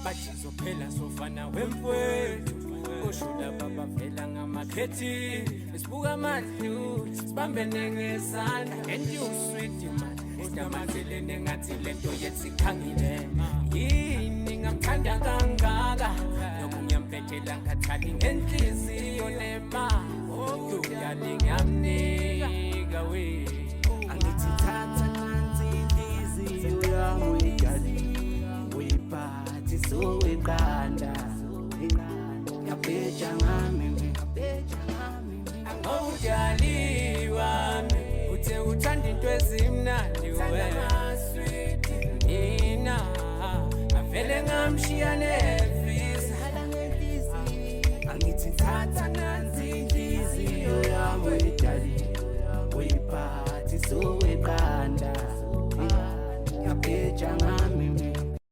bathi zophela sofana wemfowethu ushula baba vela ngamakhethi sibuka amadlu sibambene ngezandla and you sweet man sidamanzelene ngathi lento yethi ikhangile yini ngamthanda kangaka noma ngiyampethela ngathali ngenhliziyo nema uyali ngiyamnika we angithi thatha nansi inhliziyo yami uyali uyiphathi soweqanda ngabheja ngami awujali wami uthe uthanda into ezimnandi wena nina avele ngamshiyane